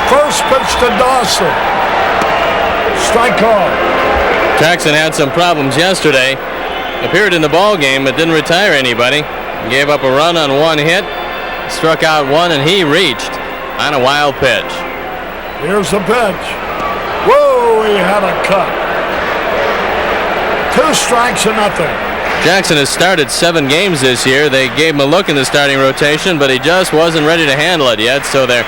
First pitch to Dawson. Strike call. Jackson had some problems yesterday. Appeared in the ball game but didn't retire anybody. Gave up a run on one hit. Struck out one, and he reached on a wild pitch. Here's the pitch. Whoa, he had a cut. 2 strikes to nothing. Jackson has started 7 games this year. They gave him a look in the starting rotation, but he just wasn't ready to handle it yet, so they're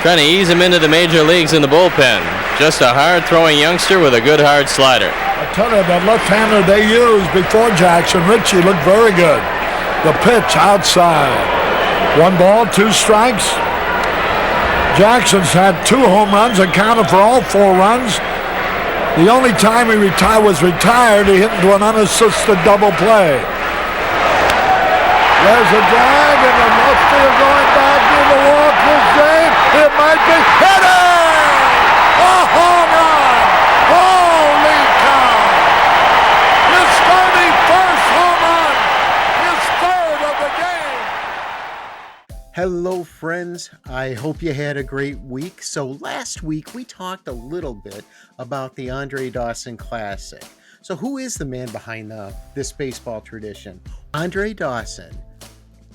trying to ease him into the major leagues in the bullpen. Just a hard-throwing youngster with a good hard slider. I tell you, that left-hander they used before Jackson, Ritchie, looked very good. The pitch outside. 1 ball, 2 strikes. Jackson's had 2 home runs, accounted for all 4 runs. The only time he was retired, he hit into an unassisted double play. There's a drive, and the left field going back near the wall. Chris Dave, it might be hit it! A home run! Holy cow! His 31st home run! His 3rd of the game! Hello friends, I hope you had a great week. So last week we talked a little bit about the Andre Dawson Classic. So who is the man behind this baseball tradition? Andre Dawson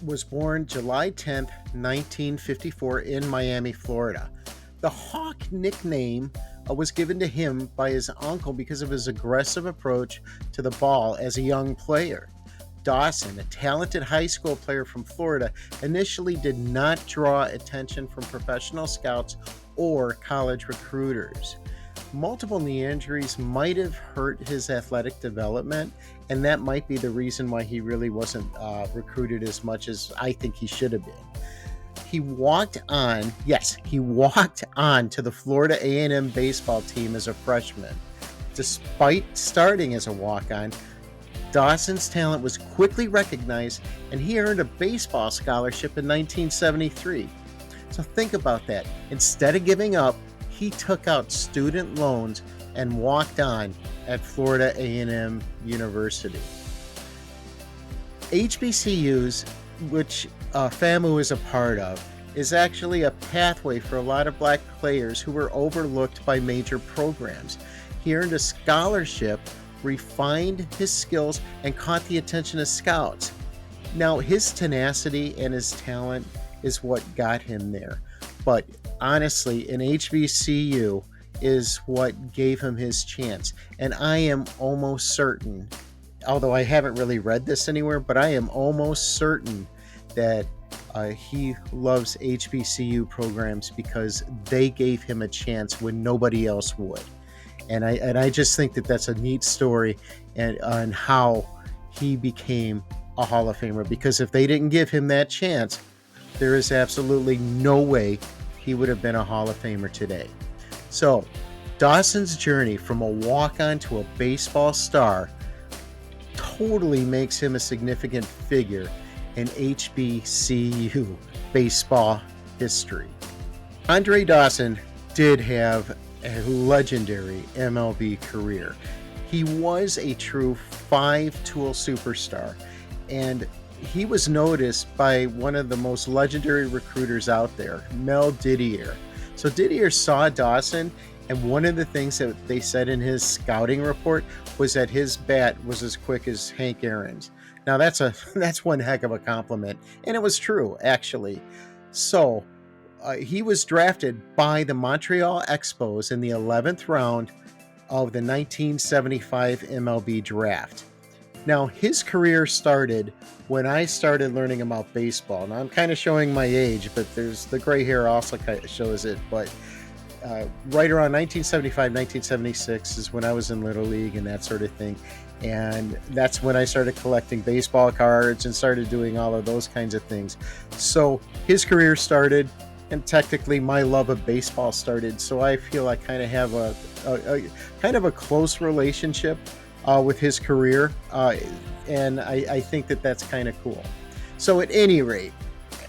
was born July 10th, 1954 in Miami, Florida. The Hawk nickname was given to him by his uncle because of his aggressive approach to the ball as a young player. Dawson, a talented high school player from Florida, initially did not draw attention from professional scouts or college recruiters. Multiple knee injuries might have hurt his athletic development, and that might be the reason why he really wasn't recruited as much as I think he should have been. He walked on to the Florida A&M baseball team as a freshman. Despite starting as a walk-on, Dawson's talent was quickly recognized, and he earned a baseball scholarship in 1973. So think about that. Instead of giving up, he took out student loans and walked on at Florida A&M University. HBCUs, which FAMU is a part of, is actually a pathway for a lot of black players who were overlooked by major programs. He earned a scholarship, refined his skills, and caught the attention of scouts. Now, his tenacity and his talent is what got him there. But honestly, an HBCU is what gave him his chance. And I am almost certain, although I haven't really read this anywhere, but I am almost certain that he loves HBCU programs because they gave him a chance when nobody else would. And I just think that that's a neat story and on how he became a Hall of Famer, because if they didn't give him that chance, there is absolutely no way he would have been a Hall of Famer today. So Dawson's journey from a walk-on to a baseball star totally makes him a significant figure in HBCU baseball history. Andre Dawson did have a legendary MLB career. He was a true 5-tool superstar, and he was noticed by one of the most legendary recruiters out there, Mel Didier. So Didier saw Dawson, and one of the things that they said in his scouting report was that his bat was as quick as Hank Aaron's. Now that's one heck of a compliment, and it was true, actually. So he was drafted by the Montreal Expos in the 11th round of the 1975 MLB draft. Now, his career started when I started learning about baseball. Now, I'm kind of showing my age, but there's the gray hair also kind of shows it. But right around 1975, 1976 is when I was in Little League and that sort of thing. And that's when I started collecting baseball cards and started doing all of those kinds of things. So his career started, and technically my love of baseball started. So I feel I kind of have a kind of a close relationship with his career, and I think that that's kind of cool. So at any rate,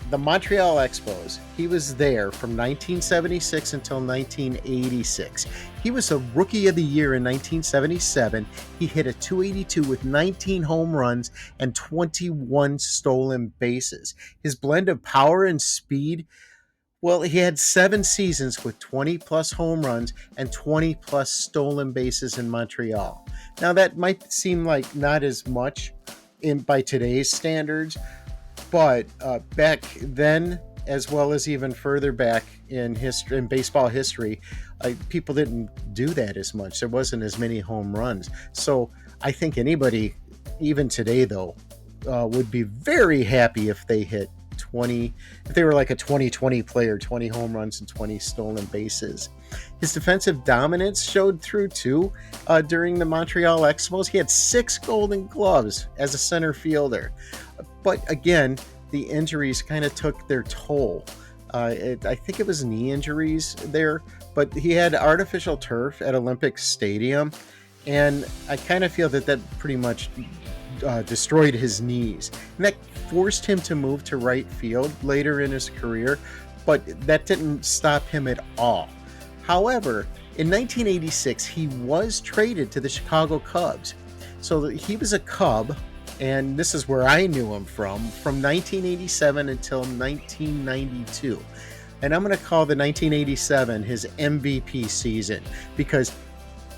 the Montreal Expos, he was there from 1976 until 1986. He was a Rookie of the Year in 1977. He hit a .282 with 19 home runs and 21 stolen bases. His blend of power and speed Well, he had 7 seasons with 20 plus home runs and 20 plus stolen bases in Montreal. Now that might seem like not as much in by today's standards, but back then, as well as even further back in history, in baseball history, people didn't do that as much. There wasn't as many home runs. So I think anybody, even today though, would be very happy if they hit 20, if they were like a 20-20 player, 20 home runs and 20 stolen bases. His defensive dominance showed through too during the Montreal Expos. He had 6 Golden Gloves as a center fielder. But again, the injuries kind of took their toll. I think it was knee injuries there, but he had artificial turf at Olympic Stadium, and I kind of feel that pretty much destroyed his knees. And that forced him to move to right field later in his career, but that didn't stop him at all. However, in 1986, he was traded to the Chicago Cubs. So he was a Cub, and this is where I knew him from 1987 until 1992. And I'm going to call the 1987 his MVP season, because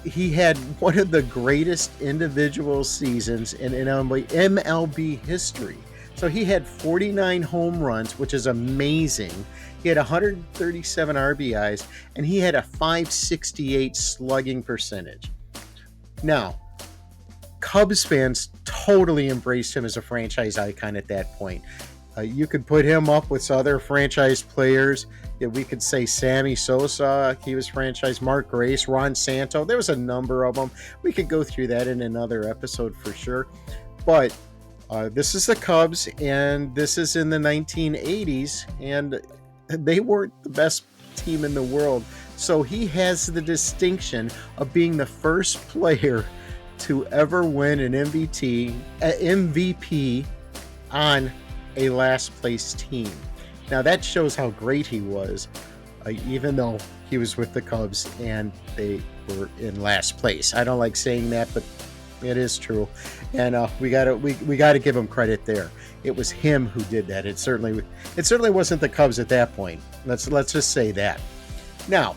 he had one of the greatest individual seasons in MLB history. So he had 49 home runs, which is amazing. He had 137 RBIs, and he had a .568 slugging percentage. Now, Cubs fans totally embraced him as a franchise icon at that point. You could put him up with other franchise players. We could say Sammy Sosa, he was franchise, Mark Grace, Ron Santo. There was a number of them. We could go through that in another episode for sure. But this is the Cubs, and this is in the 1980s, and they weren't the best team in the world. So he has the distinction of being the first player to ever win an MVP on a last place team. Now that shows how great he was, even though he was with the Cubs and they were in last place. I don't like saying that, but it is true, and we gotta give him credit there. It was him who did that. It certainly wasn't the Cubs at that point. Let's just say that. Now,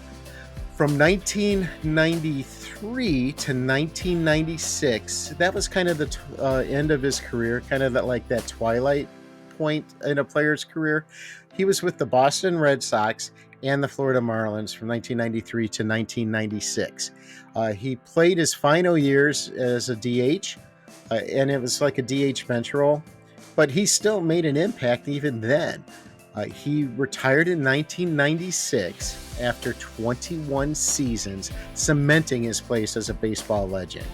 from 1993 to 1996, that was kind of the end of his career, kind of like that twilight point in a player's career. He was with the Boston Red Sox and the Florida Marlins from 1993 to 1996. He played his final years as a DH, and it was like a DH bench role, but he still made an impact even then. He retired in 1996 after 21 seasons, cementing his place as a baseball legend.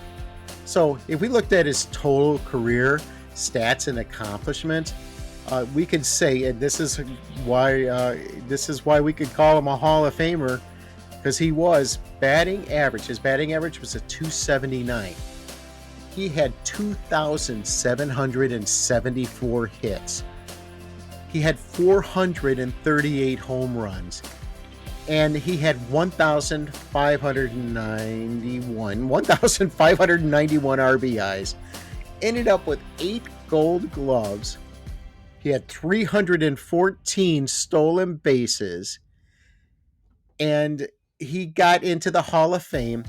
So if we looked at his total career stats and accomplishments, we could say, and this is why we could call him a Hall of Famer, because he was batting average. His batting average was a .279. He had 2,774 hits. He had 438 home runs, and he had 1,591 RBIs. Ended up with 8 Gold Gloves. He had 314 stolen bases, and he got into the Hall of Fame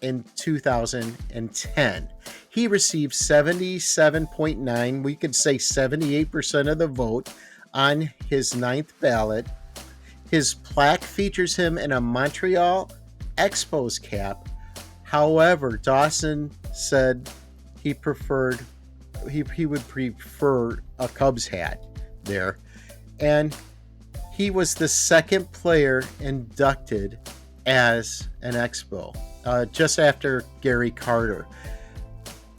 in 2010. He received 77.9, we could say 78% of the vote on his 9th ballot. His plaque features him in a Montreal Expos cap. However, Dawson said he would prefer a Cubs hat there. And he was the second player inducted as an Expo, just after Gary Carter.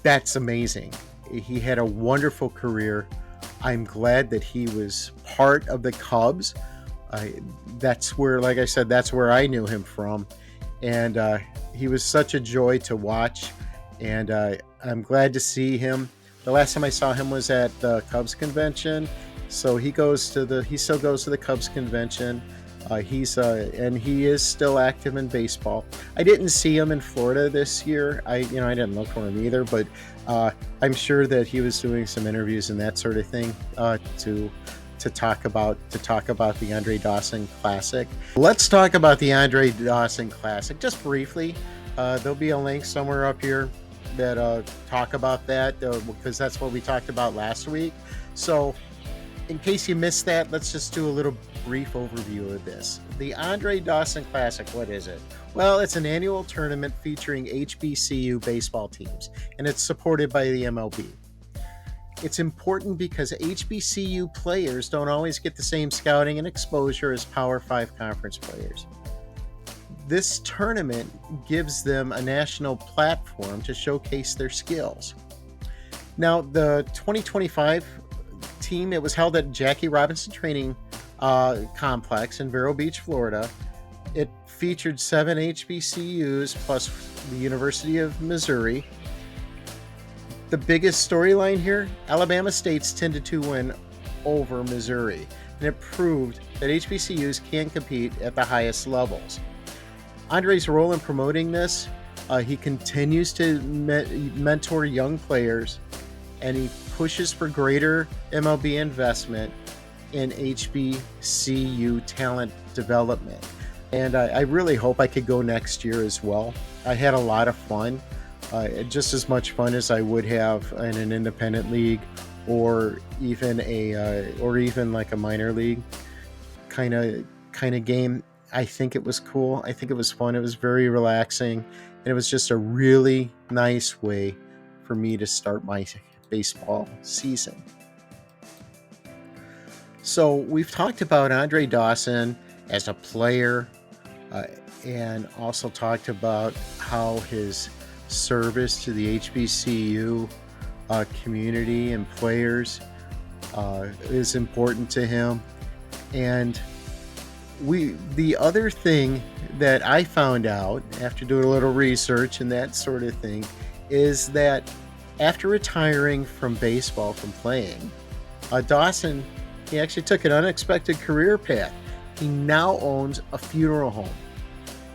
That's amazing. He had a wonderful career. I'm glad that he was part of the Cubs. That's where, like I said, that's where I knew him from. And he was such a joy to watch. And I'm glad to see him. The last time I saw him was at the Cubs convention. So he still goes to the Cubs convention. And he is still active in baseball. I didn't see him in Florida this year. I didn't look for him either, but I'm sure that he was doing some interviews and that sort of thing to to talk about the Andre Dawson Classic. Let's talk about the Andre Dawson Classic just briefly. There'll be a link somewhere up here that talk about that because that's what we talked about last week. So in case you missed that, let's just do a little brief overview of this. The Andre Dawson Classic, what is it? Well, it's an annual tournament featuring HBCU baseball teams, and it's supported by the MLB. It's important because HBCU players don't always get the same scouting and exposure as Power 5 conference players. This tournament gives them a national platform to showcase their skills. Now, the 2025 team, it was held at Jackie Robinson Training Complex in Vero Beach, Florida. It featured 7 HBCUs plus the University of Missouri. The biggest storyline here, Alabama State's 10-2 win over Missouri, and it proved that HBCUs can compete at the highest levels. Andre's role in promoting this, he continues to mentor young players, and he pushes for greater MLB investment in HBCU talent development. And I really hope I could go next year as well. I had a lot of fun, just as much fun as I would have in an independent league or even like a minor league kind of game. I think it was cool. I think it was fun. It was very relaxing, and it was just a really nice way for me to start my baseball season. So we've talked about Andre Dawson as a player, and also talked about how his service to the HBCU community and players is important to him. And the other thing that I found out after doing a little research and that sort of thing is that after retiring from baseball, from playing, Dawson, he actually took an unexpected career path. He now owns a funeral home.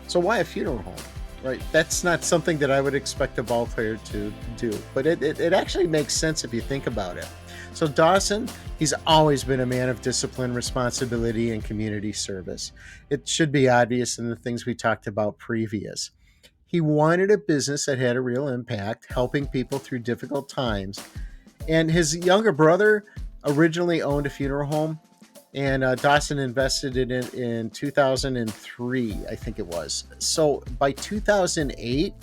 So why a funeral home, right? That's not something that I would expect a ball player to do, but it actually makes sense if you think about it. So Dawson, he's always been a man of discipline, responsibility, and community service. It should be obvious in the things we talked about previous. He wanted a business that had a real impact, helping people through difficult times. And his younger brother originally owned a funeral home, and Dawson invested in it in 2003, I think it was. So by 2008,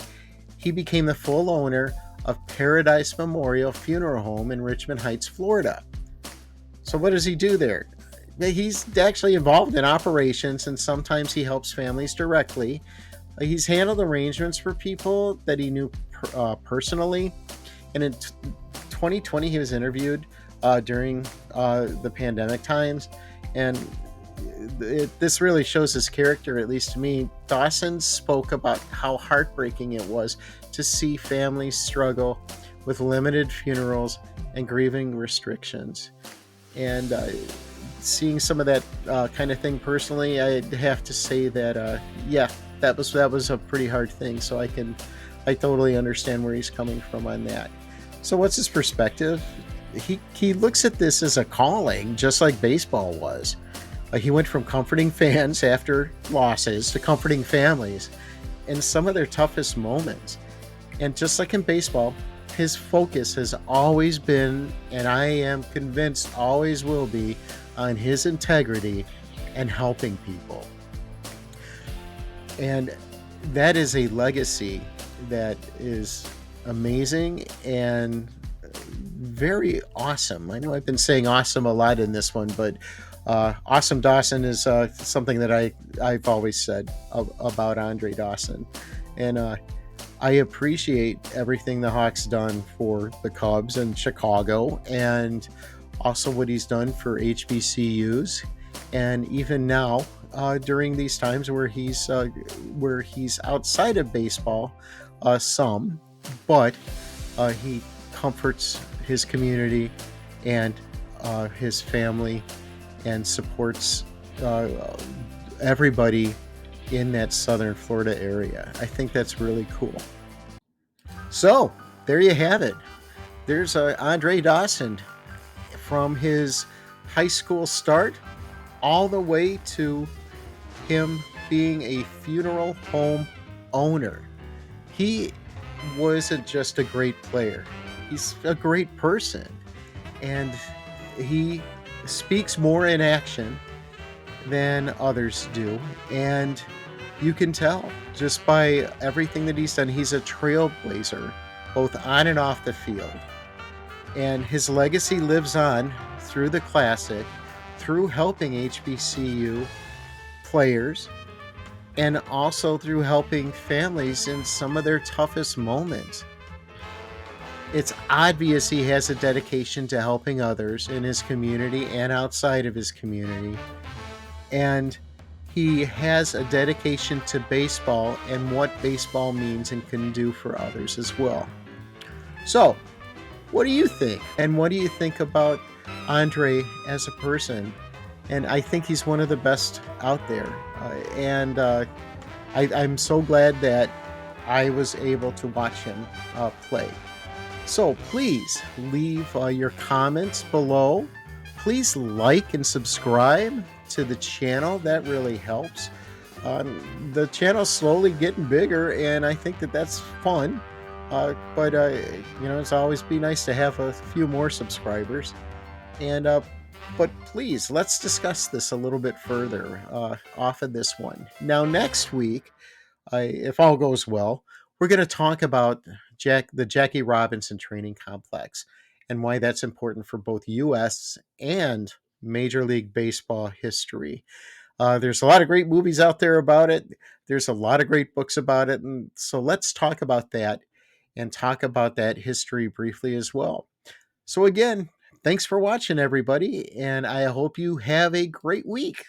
he became the full owner of Paradise Memorial Funeral Home in Richmond Heights, Florida. So what does he do there? He's actually involved in operations, and sometimes he helps families directly. He's handled arrangements for people that he knew personally. And in 2020, he was interviewed during the pandemic times, and this really shows his character, at least to me. Dawson spoke about how heartbreaking it was to see families struggle with limited funerals and grieving restrictions. And seeing some of that kind of thing personally, I have to say that that was a pretty hard thing. So I totally understand where he's coming from on that. So what's his perspective? He looks at this as a calling, just like baseball was. He went from comforting fans after losses to comforting families in some of their toughest moments. And just like in baseball, his focus has always been, and I am convinced always will be, on his integrity and helping people. And that is a legacy that is amazing and very awesome. I know I've been saying awesome a lot in this one, but Awesome Dawson is something that I've always said about Andre Dawson. And I appreciate everything the Hawks done for the Cubs and Chicago, and also what he's done for HBCUs. And even now, during these times where he's outside of baseball, but he comforts his community and his family and supports everybody in that southern Florida area. I think that's really cool. So there you have it. There's Andre Dawson from his high school start all the way to him being a funeral home owner. He wasn't just a great player, he's a great person. And he speaks more in action than others do. And you can tell just by everything that he's done. He's a trailblazer, both on and off the field. And his legacy lives on through the Classic, through helping HBCU players, and also through helping families in some of their toughest moments. It's obvious he has a dedication to helping others in his community and outside of his community. And he has a dedication to baseball and what baseball means and can do for others as well. So, what do you think? And what do you think about Andre as a person? And I think he's one of the best out there. I'm so glad that I was able to watch him play. So please leave your comments below. Please like and subscribe to the channel. That really helps. The channel's slowly getting bigger, and I think that that's fun. But it's always be nice to have a few more subscribers. But please, let's discuss this a little bit further off of this one. Now, next week, if all goes well, we're going to talk about the Jackie Robinson Training Complex and why that's important for both U.S. and Major League Baseball history. There's a lot of great movies out there about it. There's a lot of great books about it. And so let's talk about that and talk about that history briefly as well. So again, thanks for watching, everybody, and I hope you have a great week.